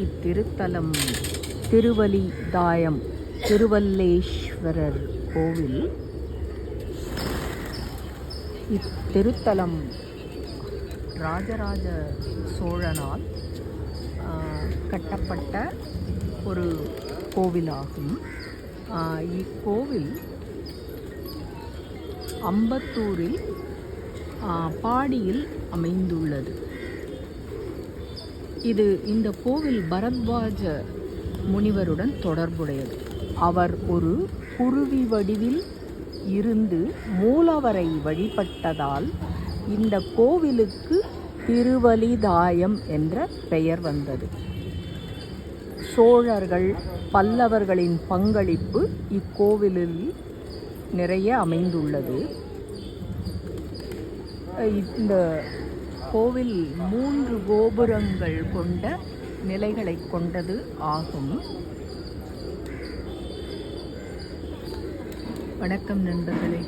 இத்திருத்தலம் திருவலிதாயம் திருவல்லேஸ்வரர் கோவில். இத்திருத்தலம் ராஜராஜ சோழனால் கட்டப்பட்ட ஒரு கோவிலாகும். இக்கோவில் அம்பத்தூரில் பாடியில் அமைந்துள்ளது. இந்த கோவில் பரத்வாஜ முனிவருடன் தொடர்புடையது. அவர் ஒரு குருவி வடிவில் இருந்து மூலவரை வழிபட்டதால் இந்த கோவிலுக்கு திருவலிதாயம் என்ற பெயர் வந்தது. சோழர்கள் பல்லவர்களின் பங்களிப்பு இக்கோவிலில் நிறைய அமைந்துள்ளது. இந்த கோவில் 3 கோபுரங்கள் கொண்ட நிலைகளை கொண்டது ஆகும். வணக்கம் நண்பர்களே.